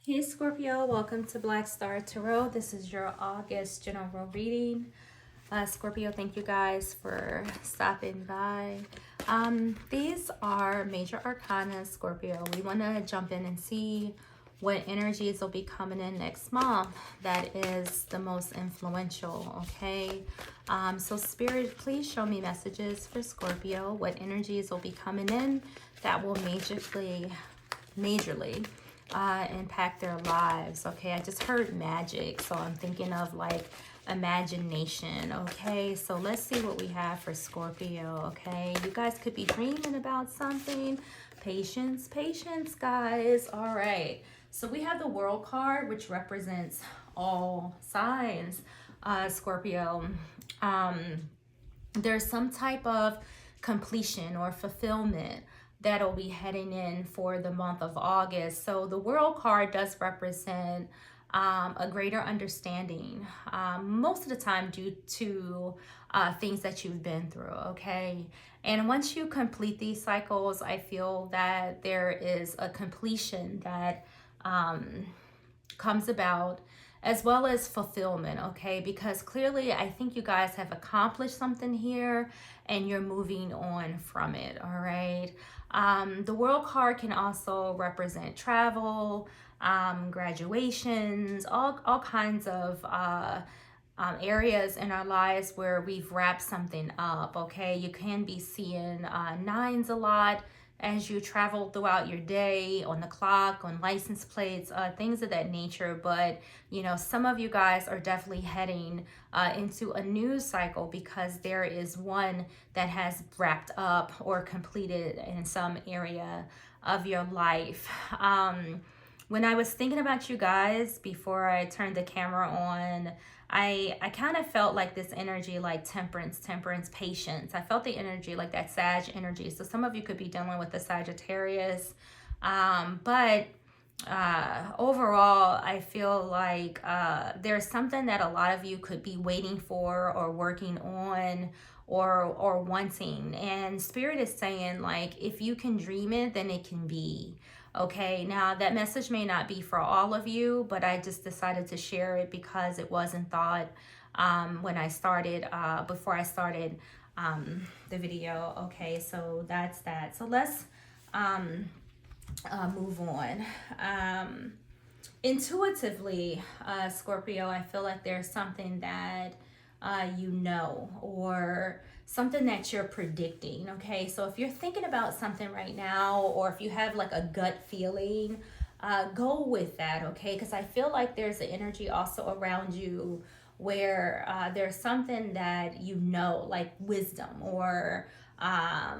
Hey Scorpio, welcome to Black Star Tarot. This is your August general reading. Scorpio, thank you guys for stopping by. These are major arcana, Scorpio. We want to jump in and see what energies will be coming in next month that is the most influential, okay? So Spirit, please show me messages for Scorpio, what energies will be coming in that will majorly impact their lives. Okay, I just heard magic, so I'm thinking of like imagination. Okay, so let's see what we have for Scorpio. Okay, you guys could be dreaming about something. Patience, patience, guys. All right, so we have the World card, which represents all signs. Scorpio, um, there's some type of completion or fulfillment that'll be heading in for the month of August. So the World card does represent a greater understanding, most of the time due to things that you've been through, okay? And once you complete these cycles, I feel that there is a completion that comes about, as well as fulfillment, okay? Because clearly I think you guys have accomplished something here and you're moving on from it, all right? The World card can also represent travel, graduations, all kinds of areas in our lives where we've wrapped something up, okay? You can be seeing nines a lot as you travel throughout your day, on the clock, on license plates, things of that nature. But, you know, some of you guys are definitely heading into a news cycle because there is one that has wrapped up or completed in some area of your life. When I was thinking about you guys before I turned the camera on, I kind of felt like this energy, like temperance, patience. I felt the energy like that Sag energy. So some of you could be dealing with the Sagittarius. But overall, I feel like there's something that a lot of you could be waiting for or working on or wanting. And Spirit is saying, like, if you can dream it, then it can be. Okay, now that message may not be for all of you, but I just decided to share it because it wasn't thought when I started, before I started the video. Okay, so that's that. So let's move on. Intuitively, Scorpio, I feel like there's something that you know, or something that you're predicting. Okay, so if you're thinking about something right now, or if you have like a gut feeling, go with that. Okay, because I feel like there's an energy also around you where there's something that you know, like wisdom, or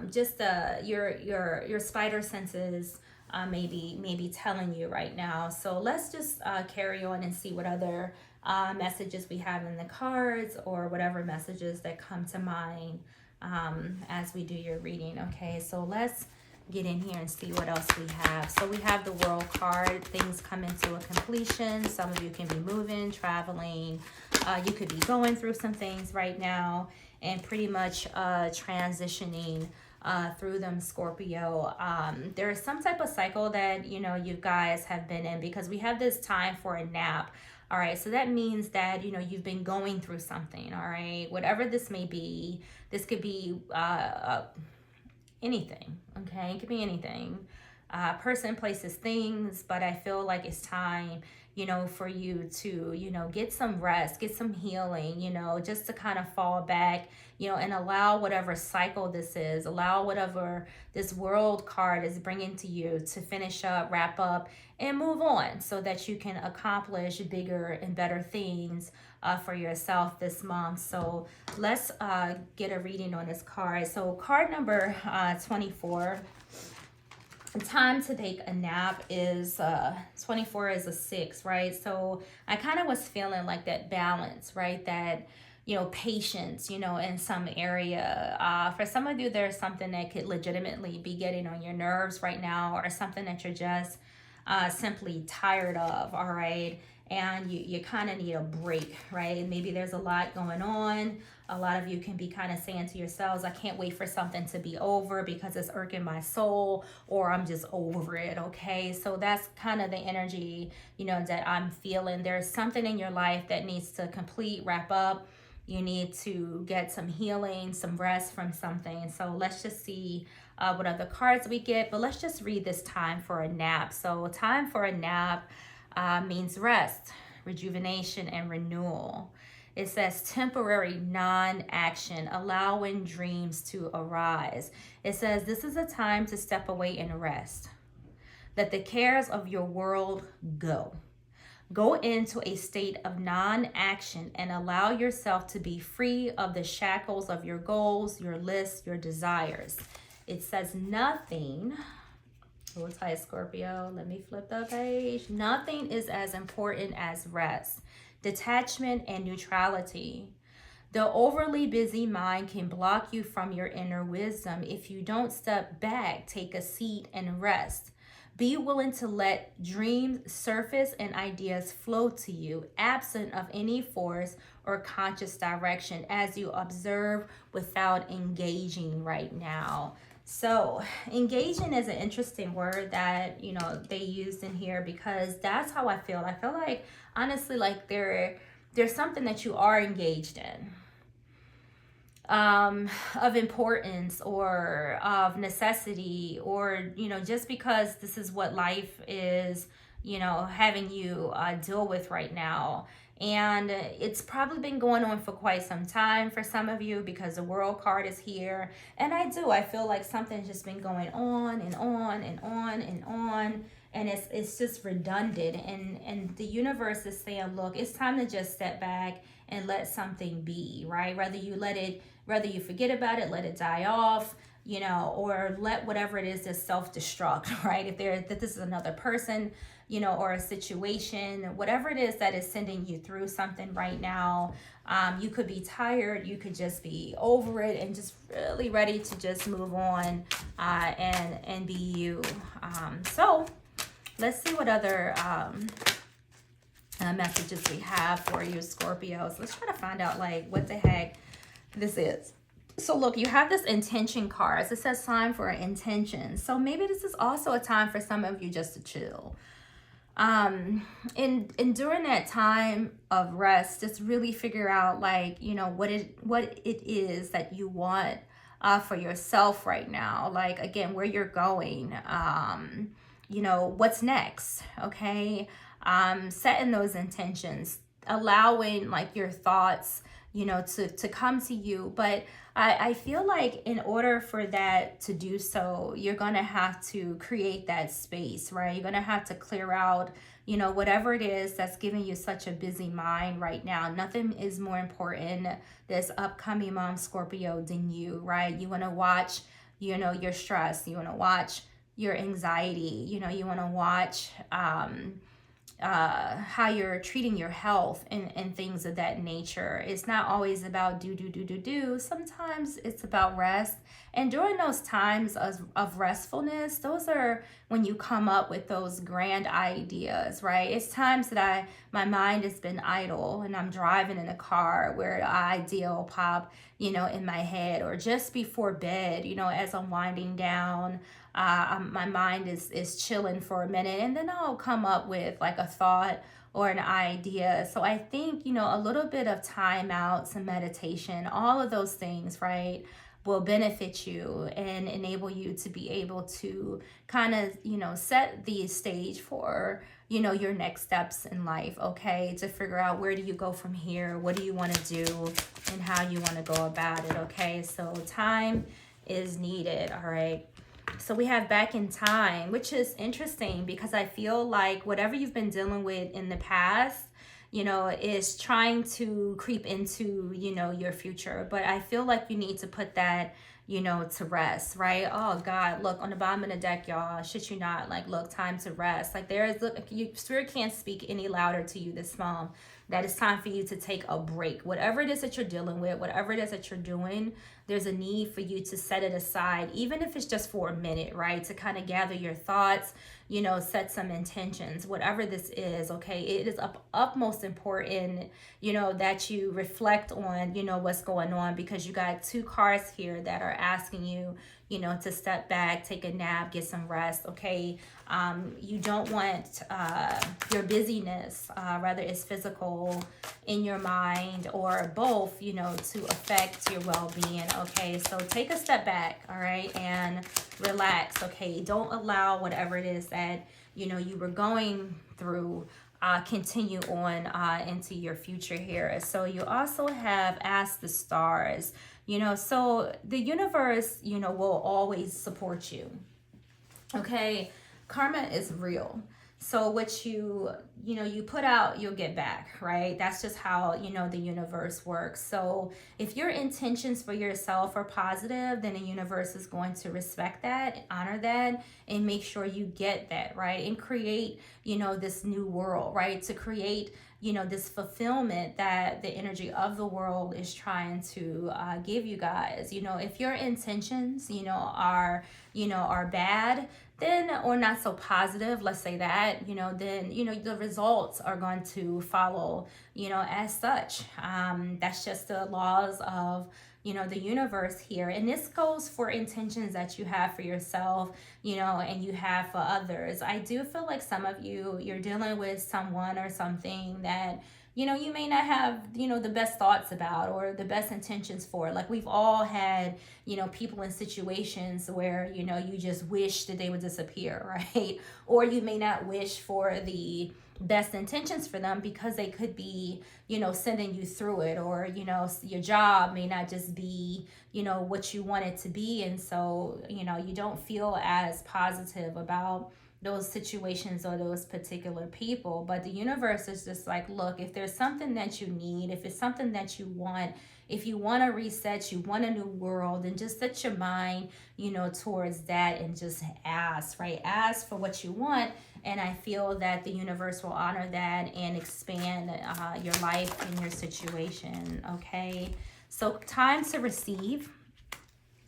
just your spider senses maybe telling you right now. So let's just carry on and see what other messages we have in the cards, or whatever messages that come to mind as we do your reading. Okay, so let's get in here and see what else we have. So we have the World card. Things come into a completion. Some of you can be moving, traveling. You could be going through some things right now and pretty much transitioning through them, Scorpio. There is some type of cycle that, you know, you guys have been in, because we have this time for a nap. All right, so that means that, you know, you've been going through something. All right, whatever this may be. This could be anything. Okay, it could be anything. Person, places, things. But I feel like it's time, you know, for you to, you know, get some rest, get some healing, you know, just to kind of fall back, you know, and allow whatever cycle this is, allow whatever this World card is bringing to you to finish up, wrap up, and move on, so that you can accomplish bigger and better things for yourself this month. So let's get a reading on this card. So card number 24. Time to take a nap is 24 is a 6, right? So I kind of was feeling like that balance, right? That, you know, patience, you know, in some area. For some of you, there's something that could legitimately be getting on your nerves right now, or something that you're just simply tired of, all right? And you kind of need a break, right? Maybe there's a lot going on A lot of you can be kind of saying to yourselves, I can't wait for something to be over because it's irking my soul, or I'm just over it, okay? So that's kind of the energy, that I'm feeling. There's something in your life that needs to complete, wrap up. You need to get some healing, some rest from something. So let's just see what other cards we get, but let's just read this time for a nap. So time for a nap means rest, rejuvenation, and renewal. It says temporary non-action, allowing dreams to arise. It says this is a time to step away and rest. Let the cares of your world go. Go into a state of non-action and allow yourself to be free of the shackles of your goals, your lists, your desires. It says nothing. Hold tight, Scorpio. Let me flip the page. Nothing is as important as rest, detachment, and neutrality. The overly busy mind can block you from your inner wisdom if you don't step back, take a seat, and rest. Be willing to let dreams surface and ideas flow to you, absent of any force or conscious direction, as you observe without engaging right now. So engaging is an interesting word that, they used in here, because that's how I feel. I feel like, honestly, like there's something that you are engaged in, of importance or of necessity, or just because this is what life is having you deal with right now. And it's probably been going on for quite some time for some of you, because the world card is here. And I feel like something's just been going on and on and on and on, and it's just redundant, and the universe is saying, look, it's time to just step back and let something be, right? Whether you forget about it, let it die off, or let whatever it is just self-destruct, right? If this is another person, or a situation, whatever it is that is sending you through something right now, you could be tired, you could just be over it and just really ready to just move on, and be you. So let's see what other messages we have for you, Scorpios. Let's try to find out what the heck this is. So look, you have this intention cards. It says time for an intention. So maybe this is also a time for some of you just to chill. And during that time of rest, just really figure out what it is that you want for yourself right now. Again, where you're going, what's next, okay? Setting those intentions, allowing your thoughts, to come to you. But I feel like in order for that to do so, you're going to have to create that space, right? You're going to have to clear out, whatever it is that's giving you such a busy mind right now. Nothing is more important this upcoming month, Scorpio, than you, right? You want to watch, your stress. You want to watch your anxiety. You want to watch, how you're treating your health and things of that nature. It's not always about do. Sometimes it's about rest. And during those times of restfulness, those are when you come up with those grand ideas, right? It's times that my mind has been idle and I'm driving in a car where an idea will pop, in my head, or just before bed, as I'm winding down. My mind is chilling for a minute, and then I'll come up with a thought or an idea. So I think, a little bit of time out, some meditation, all of those things, right, will benefit you and enable you to be able to kind of, set the stage for, your next steps in life, okay? To figure out where do you go from here, what do you want to do, and how you want to go about it, okay? So time is needed, all right? So we have back in time, which is interesting because I feel like whatever you've been dealing with in the past, is trying to creep into, your future. But I feel like you need to put that, to rest, right? Oh God, look on the bottom of the deck, y'all. Shit you not, look, time to rest. Spirit can't speak any louder to you this that it's time for you to take a break. Whatever it is that you're dealing with, whatever it is that you're doing, there's a need for you to set it aside, even if it's just for a minute, right? To kind of gather your thoughts, set some intentions, whatever this is, okay? It is utmost important, that you reflect on, what's going on, because you got two cards here that are asking you, to step back, take a nap, get some rest, okay? You don't want your busyness, whether it's physical, in your mind, or both, to affect your well-being, okay? So take a step back, all right, and relax, okay? Don't allow whatever it is that, you were going through continue on into your future here. So you also have asked the stars, so the universe, will always support you, okay? Karma is real. So what you put out, you'll get back, right? That's just how, the universe works. So if your intentions for yourself are positive, then the universe is going to respect that, honor that, and make sure you get that, right? And create, this new world, right? To create, this fulfillment that the energy of the world is trying to give you guys. If your intentions, are bad, then, or not so positive, let's say that, then, the results are going to follow, as such. That's just the laws of, the universe here. And this goes for intentions that you have for yourself, and you have for others. I do feel like some of you're dealing with someone or something that, you may not have, the best thoughts about or the best intentions for. Like we've all had, people in situations where, you just wish that they would disappear, right? Or you may not wish for the best intentions for them because they could be, sending you through it, or, your job may not just be, what you want it to be. And so, you don't feel as positive about those situations or those particular people. But the universe is just like, look, if there's something that you need, if it's something that you want, if you want to reset, you want a new world, then just set your mind, towards that and just ask, right? Ask for what you want. And I feel that the universe will honor that and expand your life and your situation, okay? So time to receive.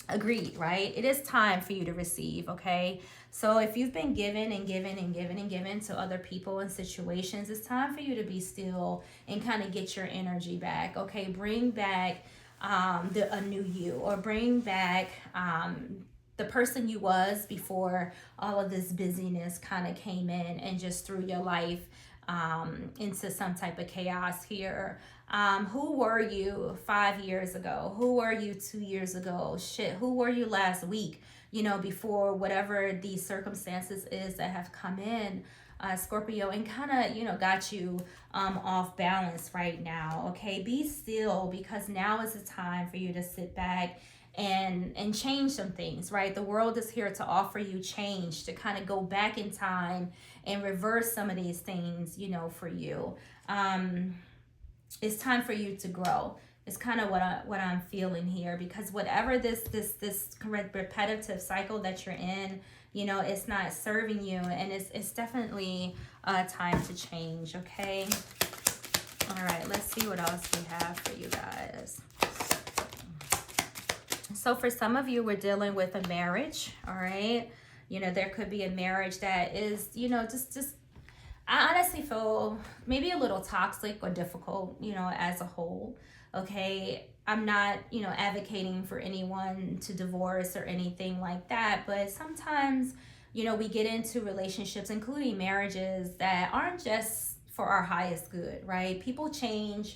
Agreed, right? It is time for you to receive, okay? So if you've been given and given and given and given to other people and situations, it's time for you to be still and kind of get your energy back, okay? Bring back a new you, or bring back the person you was before all of this busyness kind of came in and just threw your life into some type of chaos here. Who were you 5 years ago? Who were you 2 years ago? Who were you last week? Before whatever these circumstances is that have come in, Scorpio, and kind of, got you off balance right now, okay? Be still, because now is the time for you to sit back and change some things, right? The world is here to offer you change, to kind of go back in time and reverse some of these things, for you. It's time for you to grow. It's kind of what I'm feeling here, because whatever this repetitive cycle that you're in, it's not serving you, and it's definitely time to change, okay? All right, let's see what else we have for you guys. So for some of you, we're dealing with a marriage, all right? There could be a marriage that is, just I honestly feel maybe a little toxic or difficult, as a whole, okay? I'm not, advocating for anyone to divorce or anything like that, but sometimes, we get into relationships, including marriages, that aren't just for our highest good, right? People change,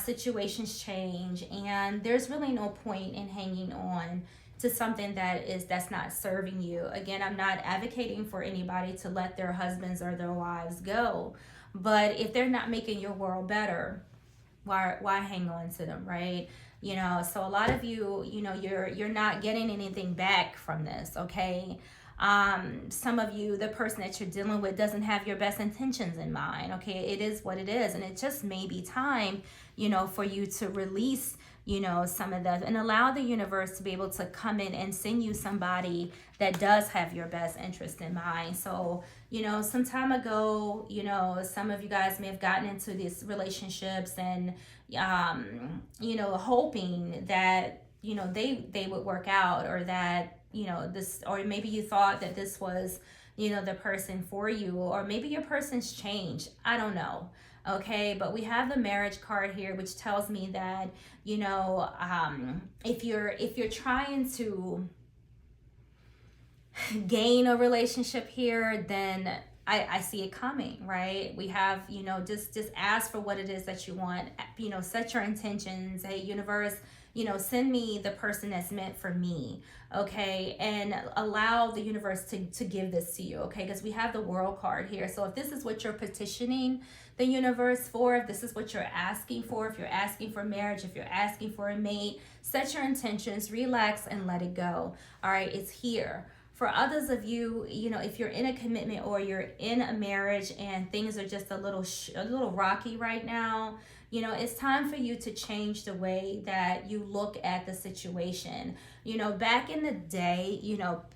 situations change, and there's really no point in hanging on to something that's not serving you. Again, I'm not advocating for anybody to let their husbands or their wives go, but if they're not making your world better, why hang on to them, right? So a lot of you, you're not getting anything back from this, okay? Some of you, the person that you're dealing with doesn't have your best intentions in mind, okay? It is what it is, and it just may be time, for you to release, some of that, and allow the universe to be able to come in and send you somebody that does have your best interest in mind. So, some time ago, some of you guys may have gotten into these relationships and, hoping that, they would work out, or that, this, or maybe you thought that this was, the person for you, or maybe your person's changed. I don't know. Okay, but we have the marriage card here, which tells me that, if you're trying to gain a relationship here, then I see it coming, right? We have, just ask for what it is that you want, set your intentions. Hey, universe, send me the person that's meant for me, okay? And allow the universe to give this to you, okay? Because we have the World card here. So if this is what you're petitioning the universe for, if this is what you're asking for, if you're asking for marriage, if you're asking for a mate, set your intentions, relax, and let it go. All right, it's here. For others of you, if you're in a commitment or you're in a marriage and things are just a little rocky right now, it's time for you to change the way that you look at the situation. Back in the day,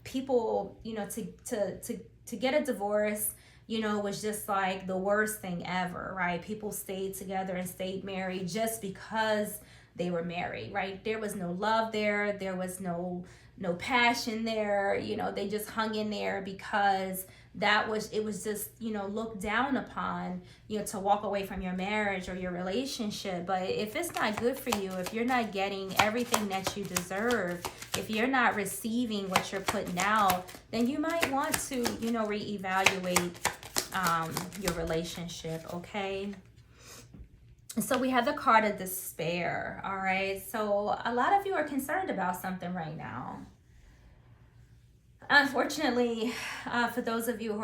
people, to get a divorce, was just like the worst thing ever, right? People stayed together and stayed married just because they were married, right? There was no love there. There was no passion there. They just hung in there because it was just, looked down upon, to walk away from your marriage or your relationship. But if it's not good for you, if you're not getting everything that you deserve, if you're not receiving what you're putting out, then you might want to, reevaluate your relationship, okay? So we have the card of despair, all right? So a lot of you are concerned about something right now. Unfortunately, for those of you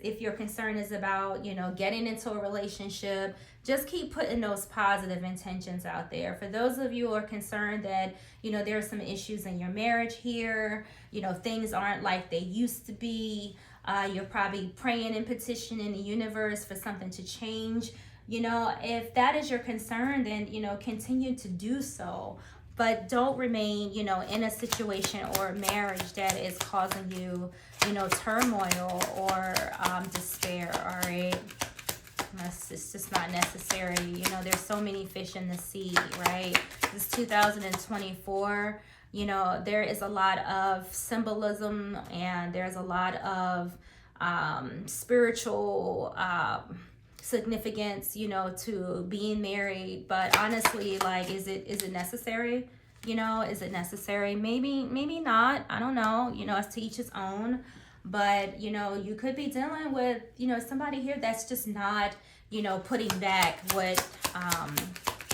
if your concern is about, getting into a relationship, just keep putting those positive intentions out there. For those of you who are concerned that, there are some issues in your marriage here, things aren't like they used to be, you're probably praying and petitioning the universe for something to change. If that is your concern, then, continue to do so. But don't remain, in a situation or a marriage that is causing you, turmoil or despair, all right? It's just not necessary. There's so many fish in the sea, right? This 2024, there is a lot of symbolism and there's a lot of spiritual significance, to being married. But honestly, like, is it necessary? Is it necessary? Maybe not. I don't know. It's to each his own. But you could be dealing with somebody here that's just not putting back what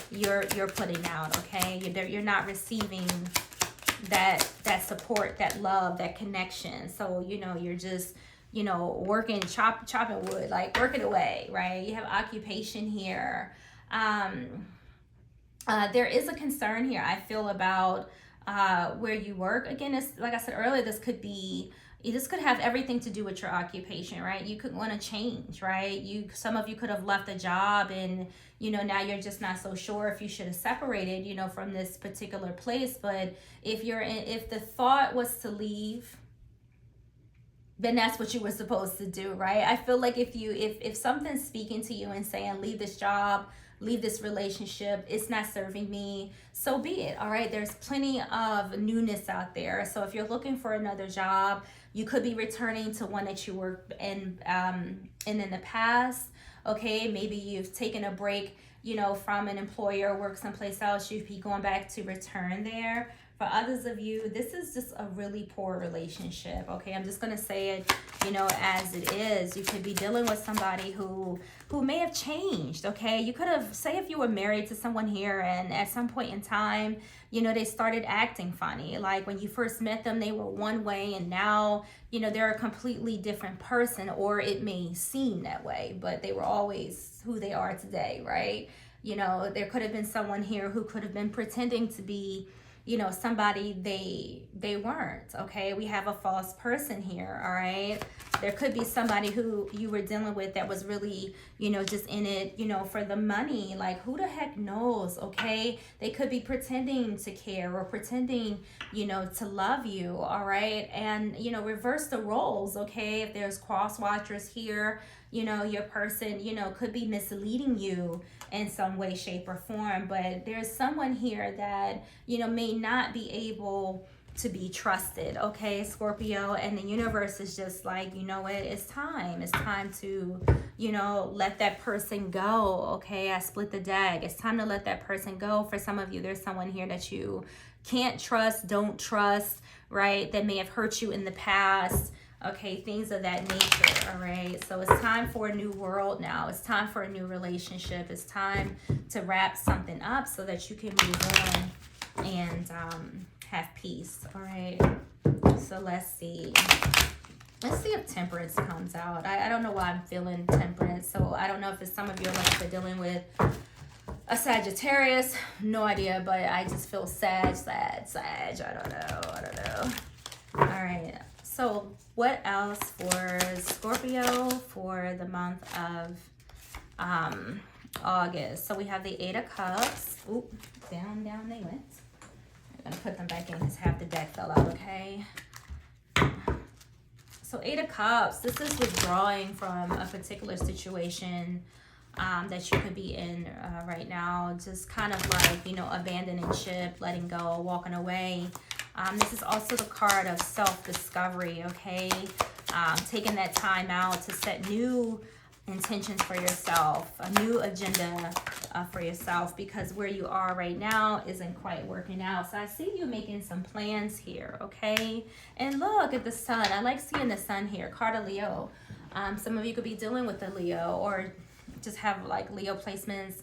you're putting out. Okay, you're not receiving that support, that love, that connection. So you're just working, chopping wood, like working away, right? You have occupation here. There is a concern here, I feel, about where you work. Again, it's like I said earlier, this could have everything to do with your occupation, right? You could want to change, right? Some of you could have left a job and, now you're just not so sure if you should have separated, from this particular place. But if the thought was to leave, then that's what you were supposed to do, right? I feel like if something's speaking to you and saying, leave this job, leave this relationship, it's not serving me, so be it, all right? There's plenty of newness out there. So if you're looking for another job, you could be returning to one that you worked in the past, okay? Maybe you've taken a break, from an employer, work someplace else, you'd be going back to return there. For others of you, this is just a really poor relationship, okay? I'm just going to say it, as it is. You could be dealing with somebody who may have changed, okay? You could have, say if you were married to someone here and at some point in time, they started acting funny. Like when you first met them, they were one way and now, they're a completely different person, or it may seem that way, but they were always who they are today, right? There could have been someone here who could have been pretending to be somebody they weren't, okay? We have a false person here, all right? There could be somebody who you were dealing with that was really, just in it, for the money. Like, who the heck knows, okay? They could be pretending to care or pretending, to love you, all right? And, reverse the roles, okay? If there's cross watchers here, your person, could be misleading you in some way, shape, or form. But there's someone here that, may not be able to be trusted, okay, Scorpio? And the universe is just like, you know what, it's time to, let that person go, okay? I split the deck. It's time to let that person go. For some of you, there's someone here that you can't trust, don't trust, right? That may have hurt you in the past, okay? Things of that nature, all right? So it's time for a new world now. It's time for a new relationship. It's time to wrap something up so that you can move on and have peace, all right? So let's see if temperance comes out. I don't know why I'm feeling temperance, so I don't know if it's some of you are dealing with a Sagittarius, no idea, but I just feel Sag, I don't know. All right, so what else for Scorpio for the month of August? So we have the Eight of Cups. Oop, down they went. I'm gonna put them back in because half the deck fell out, okay? So Eight of Cups, this is withdrawing from a particular situation that you could be in right now. Just kind of like, abandoning ship, letting go, walking away. This is also the card of self-discovery, okay? Taking that time out to set new intentions for yourself, a new agenda for yourself, because where you are right now isn't quite working out. So I see you making some plans here, okay? And look at the sun. I like seeing the sun here, card of Leo. Some of you could be dealing with the Leo, or just have like Leo placements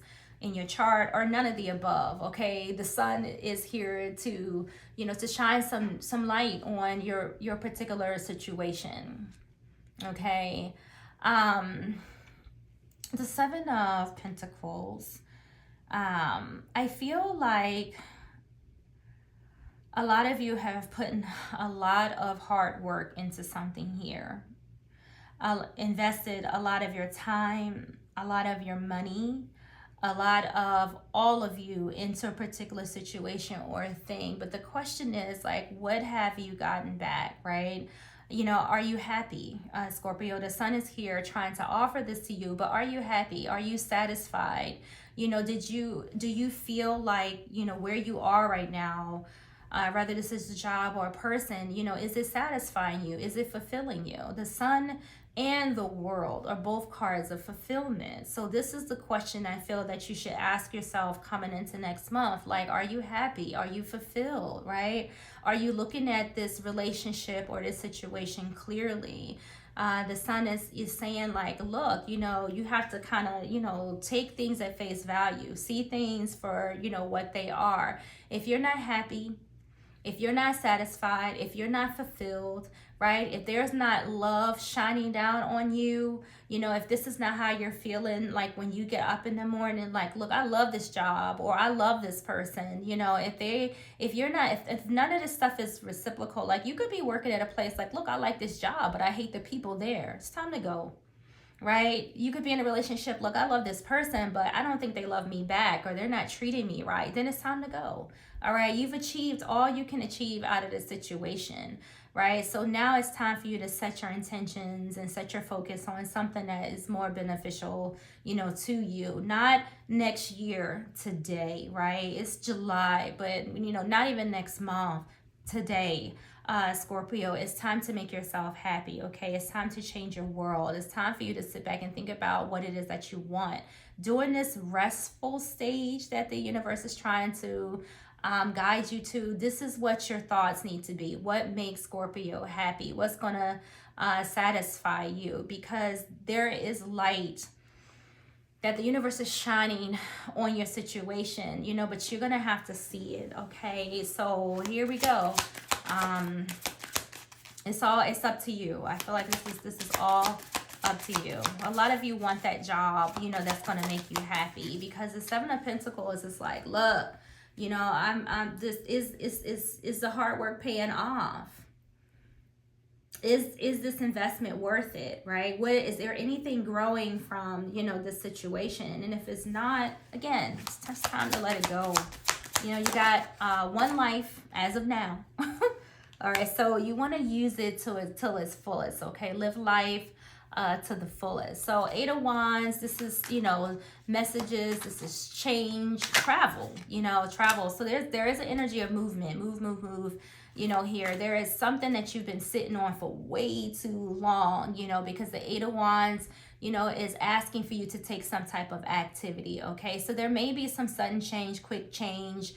in your chart, or none of the above, okay? The sun is here to, to shine some light on your particular situation, okay? The Seven of Pentacles, I feel like a lot of you have put in a lot of hard work into something here. Invested a lot of your time, a lot of your money, a lot of all of you into a particular situation or thing. But the question is, like, what have you gotten back, right? Are you happy, Scorpio? The sun is here trying to offer this to you, but are you happy? Are you satisfied? Do you feel like, where you are right now, whether this is a job or a person, is it satisfying you? Is it fulfilling you? The sun and the world are both cards of fulfillment. So this is the question I feel that you should ask yourself coming into next month. Like, are you happy? Are you fulfilled, right? Are you looking at this relationship or this situation clearly? The sun is saying, like, look, you have to kind of, take things at face value. See things for, what they are. If you're not happy, if you're not satisfied, if you're not fulfilled, right? If there's not love shining down on you, if this is not how you're feeling, like when you get up in the morning, like, look, I love this job, or I love this person, if none of this stuff is reciprocal, like you could be working at a place like, look, I like this job, but I hate the people there. It's time to go. Right? You could be in a relationship, look, I love this person, but I don't think they love me back, or they're not treating me right. Then it's time to go. All right? You've achieved all you can achieve out of this situation, right? So now it's time for you to set your intentions and set your focus on something that is more beneficial, to you. Not next year, today, right? It's July, but, not even next month, today. Scorpio, it's time to make yourself happy, okay? It's time to change your world. It's time for you to sit back and think about what it is that you want. During this restful stage that the universe is trying to guide you to, this is what your thoughts need to be. What makes Scorpio happy? What's going to satisfy you? Because there is light that the universe is shining on your situation, but you're going to have to see it, okay? So here we go. It's up to you. I feel like this is all up to you. A lot of you want that job, that's going to make you happy, because the Seven of Pentacles is like, look, I'm this is the hard work paying off. is this investment worth it, right? What is there anything growing from, this situation? And if it's not, again, it's just time to let it go. You got one life as of now. All right, so you want to use it till its fullest, okay? Live life to the fullest. So 8 of Wands, this is, messages, this is change, travel, travel. So there is an energy of movement, move, here. There is something that you've been sitting on for way too long, because the 8 of Wands, is asking for you to take some type of activity, okay? So there may be some sudden change, quick change,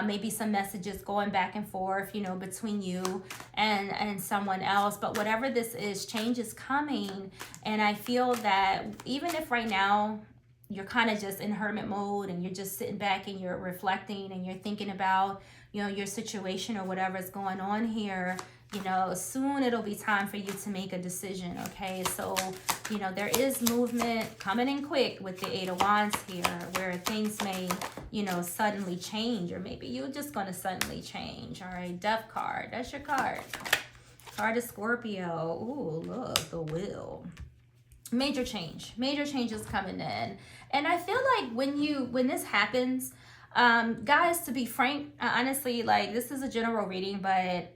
maybe some messages going back and forth, between you and someone else. But whatever this is, change is coming. And I feel that even if right now you're kind of just in hermit mode and you're just sitting back and you're reflecting and you're thinking about, your situation or whatever's going on here, soon it'll be time for you to make a decision, okay? So, there is movement coming in quick with the 8 of Wands here, where things may, suddenly change, or maybe you're just going to suddenly change, all right? Death card, that's your card. Card of Scorpio. Ooh, look, the Wheel. Major change is coming in. And I feel like when this happens, guys, to be frank, honestly, like, this is a general reading, but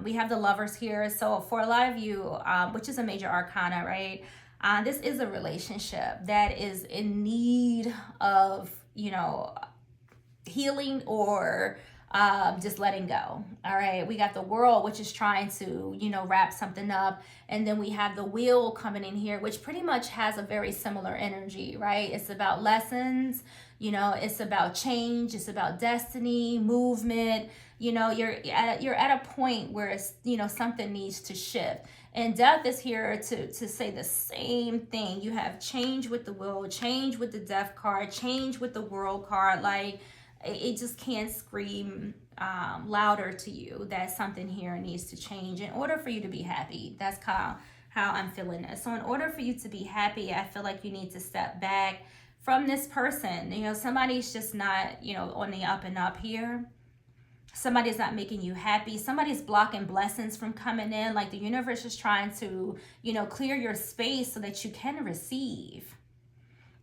we have the Lovers here. So for a lot of you, which is a major arcana, right? This is a relationship that is in need of, healing or just letting go. All right, we got the World, which is trying to, wrap something up. And then we have the Wheel coming in here, which pretty much has a very similar energy, right? It's about lessons, it's about change, it's about destiny, movement. You're at a point where it's, something needs to shift. And Death is here to say the same thing. You have change with the Wheel, change with the Death card, change with the World card. Like, it just can't scream louder to you that something here needs to change in order for you to be happy. That's how I'm feeling this. So in order for you to be happy, I feel like you need to step back from this person. Somebody's just not, on the up and up here. Somebody's not making you happy. Somebody's blocking blessings from coming in. Like, the universe is trying to, clear your space so that you can receive.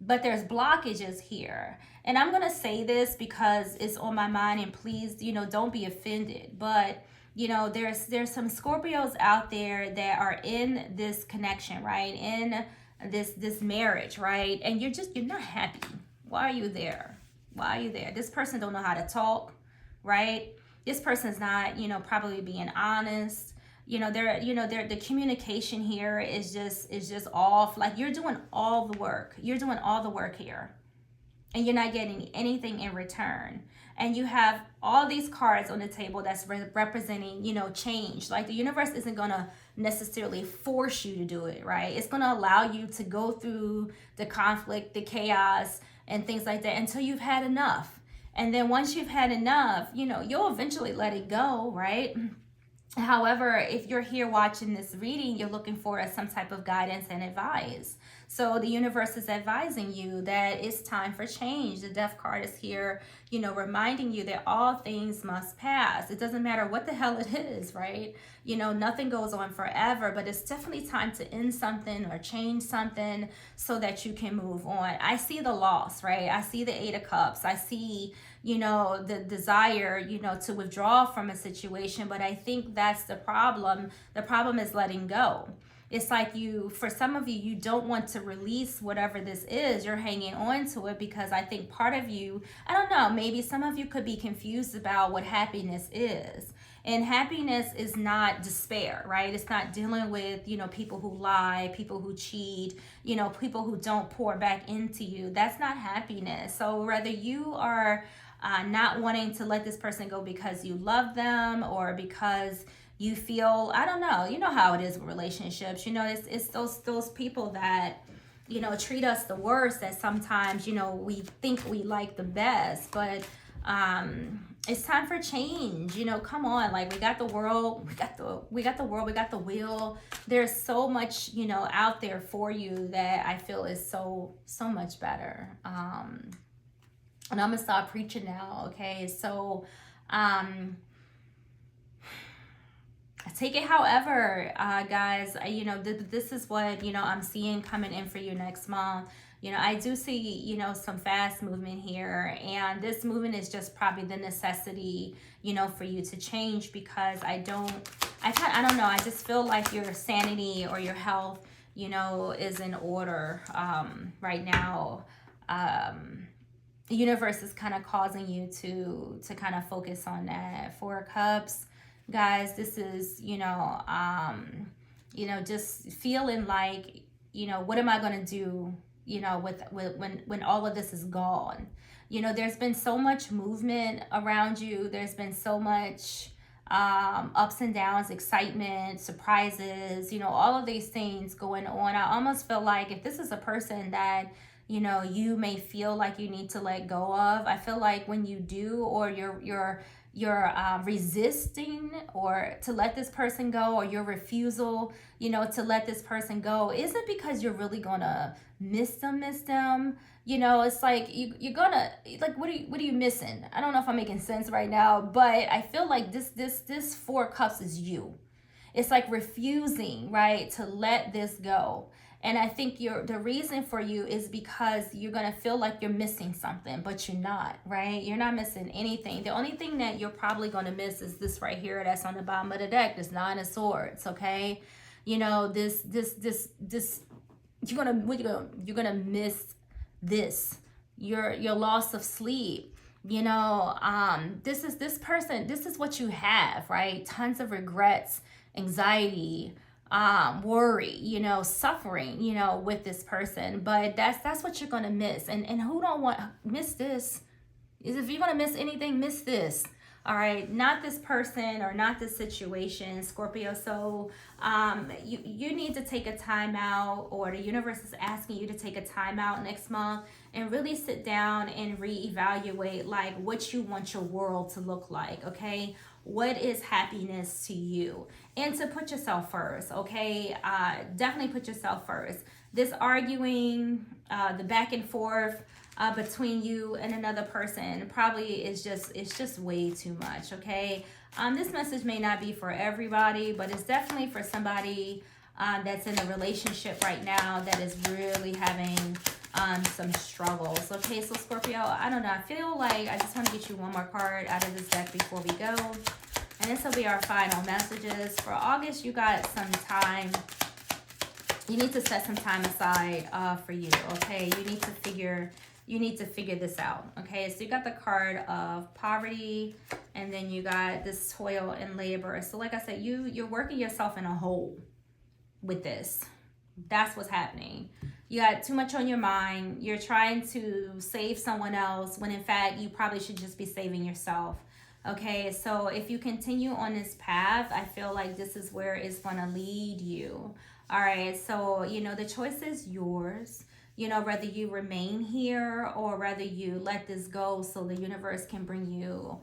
But there's blockages here. And I'm going to say this because it's on my mind, and please, don't be offended. But, there's some Scorpios out there that are in this connection, right? In this marriage, right? And you're not happy. Why are you there? This person don't know how to talk, right? This person's not, probably being honest. The communication here is just off. Like, you're doing all the work. You're doing all the work here, and you're not getting anything in return. And you have all these cards on the table that's representing, change. Like, the universe isn't gonna necessarily force you to do it, right? It's gonna allow you to go through the conflict, the chaos, and things like that until you've had enough. And then once you've had enough, you'll eventually let it go, right? However, if you're here watching this reading, you're looking for some type of guidance and advice. So the universe is advising you that it's time for change. The Death card is here, reminding you that all things must pass. It doesn't matter what the hell it is, right? Nothing goes on forever, but it's definitely time to end something or change something so that you can move on. I see the loss, right? I see the 8 of Cups. I see, the desire, to withdraw from a situation, but I think that's the problem. The problem is letting go. It's like for some of you, you don't want to release whatever this is. You're hanging on to it because I think part of you, I don't know, maybe some of you could be confused about what happiness is. And happiness is not despair, right? It's not dealing with, people who lie, people who cheat, people who don't pour back into you. That's not happiness. So whether you are not wanting to let this person go because you love them or because you feel, I don't know, you know how it is with relationships. It's those people that, treat us the worst that sometimes, we think we like the best. But it's time for change. Come on, like, we got the world, we got the Wheel. There's so much, out there for you that I feel is so much better. And I'm gonna stop preaching now, okay? So I take it however, guys. You know, this is what, you know, I'm seeing coming in for you next month. You know, I do see, you know, some fast movement here, and this movement is just probably the necessity, you know, for you to change, because I don't know, I just feel like your sanity or your health, you know, is in order right now. The universe is kind of causing you to kind of focus on that. Four of Cups, guys, this is, you know, just feeling like, you know, what am I going to do, you know, with when all of this is gone. You know, there's been so much movement around you. There's been so much ups and downs, excitement, surprises, you know, all of these things going on. I almost feel like if this is a person that, you know, you may feel like you need to let go of, I feel like when you do, or you're resisting or to let this person go, or your refusal, you know, to let this person go, isn't because you're really gonna miss them. You know, it's like you're gonna, like, what are you missing? I don't know if I'm making sense right now, but I feel like this Four of Cups is you. It's like refusing, right, to let this go. And I think the reason for you is because you're going to feel like you're missing something, but you're not, right? You're not missing anything. The only thing that you're probably going to miss is this right here that's on the bottom of the deck, this Nine of Swords, okay? You know, this you're going to miss this. Your loss of sleep. You know, this is what you have, right? Tons of regrets, anxiety, worry, you know, suffering, you know, with this person. But that's what you're gonna miss. And who don't want miss this? Is if you're gonna miss anything, miss this. All right, not this person or not this situation, Scorpio. So you need to take a time out, or the universe is asking you to take a time out next month and really sit down and reevaluate like what you want your world to look like, okay? What is happiness to you? And to put yourself first, okay? Definitely put yourself first. This arguing, the back and forth between you and another person probably is just way too much, okay? This message may not be for everybody, but it's definitely for somebody that's in a relationship right now that is really having some struggles. Okay, so Scorpio, I don't know. I feel like I just want to get you one more card out of this deck before we go. And this will be our final messages. For August, you got some time. You need to set some time aside for you, okay? You need to figure this out, okay? So you got the card of poverty, and then you got this toil and labor. So like I said, you're working yourself in a hole with this. That's what's happening. You got too much on your mind. You're trying to save someone else when in fact you probably should just be saving yourself. Okay, so if you continue on this path, I feel like this is where it's going to lead you. All right, so, you know, the choice is yours. You know, whether you remain here or whether you let this go so the universe can bring you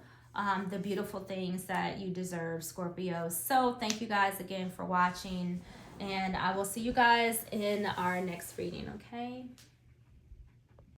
the beautiful things that you deserve, Scorpio. So thank you guys again for watching. And I will see you guys in our next reading, okay?